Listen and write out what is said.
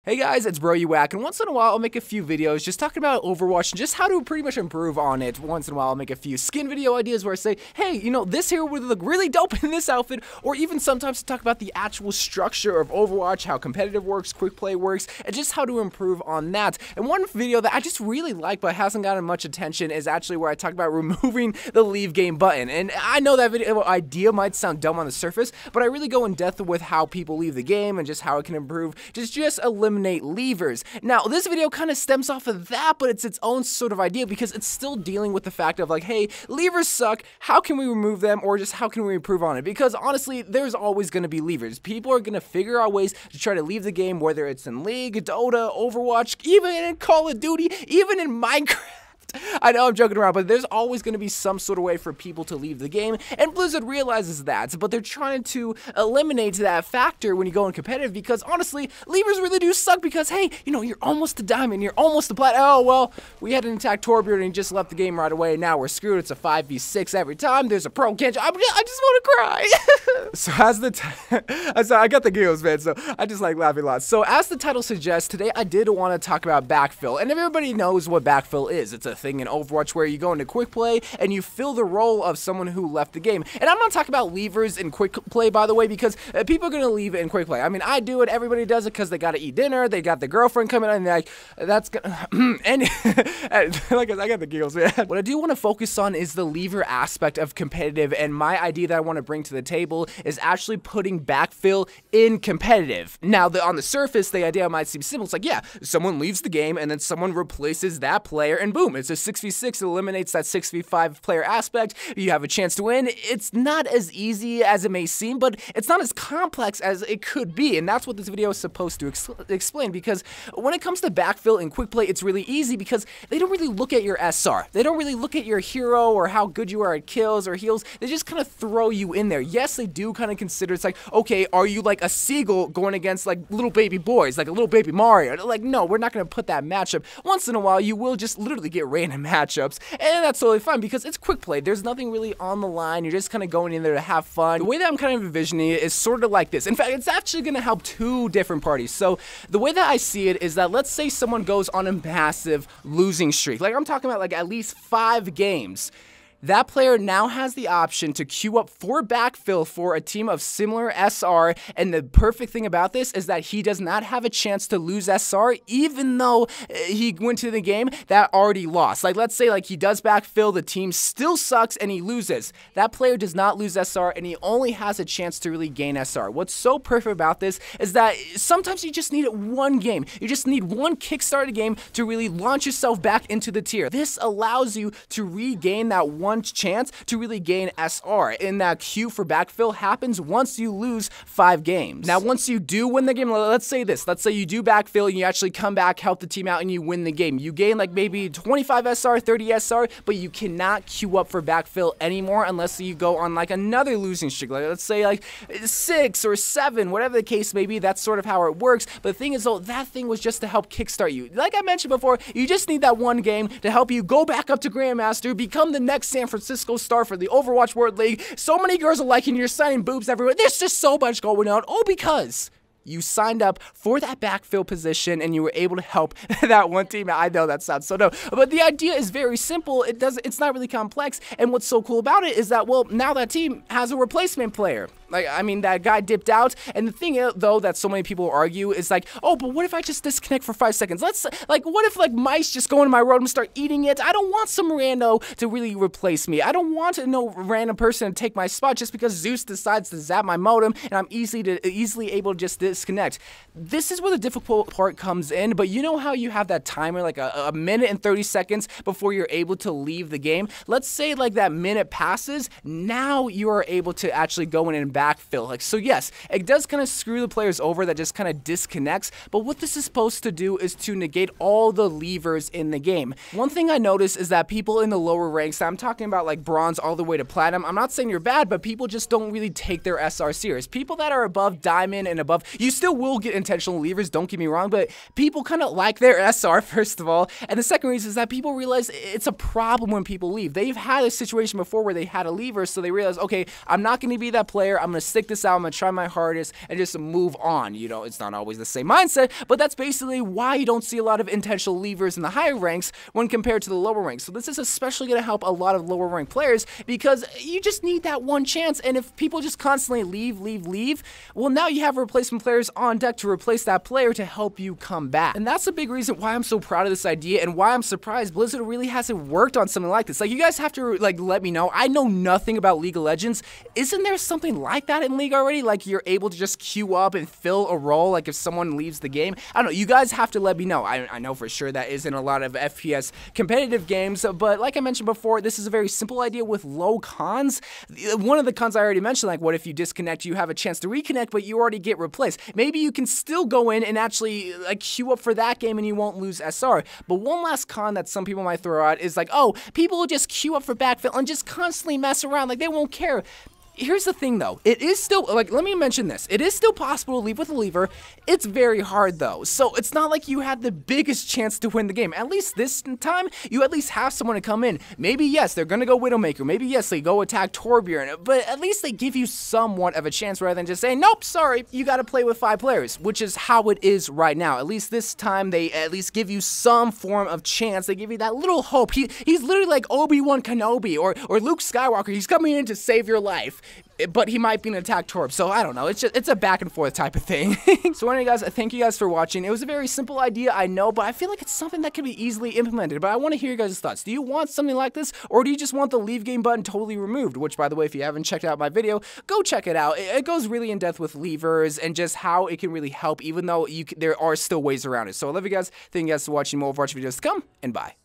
Hey guys, it's YOU WACK, and once in a while I'll make a few videos just talking about Overwatch and just how to pretty much improve on it. Once in a while I'll make a few skin video ideas where I say, hey, you know, this here would look really dope in this outfit, or even sometimes to talk about the actual structure of Overwatch, how competitive works, quick play works, and just how to improve on that. And one video that I just really like but hasn't gotten much attention is actually where I talk about removing the leave game button. And I know that video idea might sound dumb on the surface, but I really go in depth with how people leave the game and just how it can improve. Just eliminate levers. Now, this video kind of stems off of that, but it's its own sort of idea because it's still dealing with the fact of like, hey, levers suck. How can we remove them, or just how can we improve on it? Because honestly, there's always going to be levers. People are going to figure out ways to try to leave the game, whether it's in League, Dota, Overwatch, even in Call of Duty, even in Minecraft. I know I'm joking around, but there's always going to be some sort of way for people to leave the game, and Blizzard realizes that, but they're trying to eliminate that factor when you go in competitive because, honestly, levers really do suck because, hey, you know, you're almost a diamond, you're almost a plat. Oh, well, we had an attack Torbjorn and he just left the game right away, and now we're screwed. It's a 5v6 every time. There's a pro catch. I just want to cry. So as the I got the giggles, man, so I just like laughing a lot. So as the title suggests, today I did want to talk about Backfill, and everybody knows what Backfill is. It's a thing in Overwatch where you go into quick play and you fill the role of someone who left the game. And I'm not talking about levers in quick play, by the way, because people are going to leave in quick play. I mean, I do it, everybody does it because they got to eat dinner, they got the girlfriend coming in, and they're like, that's gonna and like I got the giggles, man. What I do want to focus on is the lever aspect of competitive, and my idea that I want to bring to the table is actually putting Backfill in competitive. Now, on the surface, the idea might seem simple. It's like, yeah, someone leaves the game and then someone replaces that player, and boom, it's a 6v6, eliminates that 6v5 player aspect, you have a chance to win. It's not as easy as it may seem, but it's not as complex as it could be, and that's what this video is supposed to explain, because when it comes to Backfill and quick play, it's really easy because they don't really look at your SR. They don't really look at your hero or how good you are at kills or heals. They just kind of throw you in there. Yes, they do kind of consider, it's like, okay, are you like a seagull going against like little baby boys, like a little baby Mario? Like, no, we're not going to put that matchup. Once in a while, you will just literally get random matchups, and that's totally fine because it's quick play. There's nothing really on the line. You're just kind of going in there to have fun. The way that I'm kind of envisioning it is sort of like this. In fact, it's actually going to help two different parties. So the way that I see it is that, let's say someone goes on a massive losing streak. Like, I'm talking about like at least 5 games. That player now has the option to queue up for Backfill for a team of similar SR, and the perfect thing about this is that he does not have a chance to lose SR even though he went to the game that already lost. Like, let's say like he does Backfill, the team still sucks and he loses. That player does not lose SR and he only has a chance to really gain SR. What's so perfect about this is that sometimes you just need one game. You just need one kickstarted game to really launch yourself back into the tier. This allows you to regain that one chance to really gain SR, and that queue for Backfill happens once you lose 5 games. Now, once you do win the game, let's say you do Backfill and you actually come back, help the team out, and you win the game. You gain like maybe 25 SR, 30 SR, but you cannot queue up for Backfill anymore unless you go on like another losing streak. Like, let's say like 6 or 7, whatever the case may be. That's sort of how it works. But the thing is, though, that thing was just to help kickstart you. Like I mentioned before, you just need that one game to help you go back up to Grandmaster, become the next San Francisco star for the Overwatch World League. So many girls are liking you, you're signing boobs everywhere. There's just so much going on. Oh, because you signed up for that Backfill position and you were able to help that one team. I know that sounds so dumb, but the idea is very simple. It's not really complex. And what's so cool about it is that, well, now that team has a replacement player. Like, I mean, that guy dipped out, and the thing, though, that so many people argue is like, oh, but what if I just disconnect for 5 seconds? What if, like, mice just go into my road and start eating it? I don't want some rando to really replace me. I don't want no random person to take my spot just because Zeus decides to zap my modem, and I'm easily able to just disconnect. This is where the difficult part comes in, but you know how you have that timer, like a minute and 30 seconds before you're able to leave the game? Let's say, like, that minute passes, now you are able to actually go in and Backfill. Like, so yes, it does kind of screw the players over that just kind of disconnects, but what this is supposed to do is to negate all the levers in the game. One thing I noticed is that people in the lower ranks, I'm talking about like bronze all the way to platinum, I'm not saying you're bad, but people just don't really take their SR serious. People that are above diamond and above, you still will get intentional levers, don't get me wrong, but people kind of like their SR, first of all, and the second reason is that people realize it's a problem when people leave. They've had a situation before where they had a lever, so they realize, okay, I'm not going to be that player, I'm gonna stick this out, I'm gonna try my hardest, and just move on. You know, it's not always the same mindset, but that's basically why you don't see a lot of intentional leavers in the higher ranks when compared to the lower ranks. So this is especially gonna help a lot of lower ranked players because you just need that one chance, and if people just constantly leave, well, now you have replacement players on deck to replace that player to help you come back. And that's a big reason why I'm so proud of this idea and why I'm surprised Blizzard really hasn't worked on something like this. Like, you guys have to like let me know. I know nothing about League of Legends. Isn't there something like that in League already? Like, you're able to just queue up and fill a role, like if someone leaves the game? I don't know. You guys have to let me know. I know for sure that isn't a lot of FPS competitive games, but like I mentioned before, this is a very simple idea with low cons. One of the cons I already mentioned, like what if you disconnect, you have a chance to reconnect, but you already get replaced. Maybe you can still go in and actually like queue up for that game and you won't lose SR. But one last con that some people might throw out is like, oh, people will just queue up for Backfill and just constantly mess around, like they won't care. Here's the thing though, it is still, like, let me mention this, it is still possible to leave with a lever. It's very hard though, so it's not like you had the biggest chance to win the game. At least this time, you at least have someone to come in. Maybe yes, they're gonna go Widowmaker, maybe yes, they go attack Torbjorn, but at least they give you somewhat of a chance rather than just saying, nope, sorry, you gotta play with 5 players, which is how it is right now. At least this time, they at least give you some form of chance, they give you that little hope. He's literally like Obi-Wan Kenobi or Luke Skywalker, he's coming in to save your life. But he might be an attack Torb, so I don't know. It's a back and forth type of thing. So anyway, guys, thank you guys for watching. It was a very simple idea, I know, but I feel like it's something that can be easily implemented. But I want to hear your guys' thoughts. Do you want something like this, or do you just want the leave game button totally removed? Which, by the way, if you haven't checked out my video, go check it out. It goes really in depth with levers and just how it can really help, even though there are still ways around it. So I love you guys. Thank you guys for watching more Overwatch videos to come, and bye.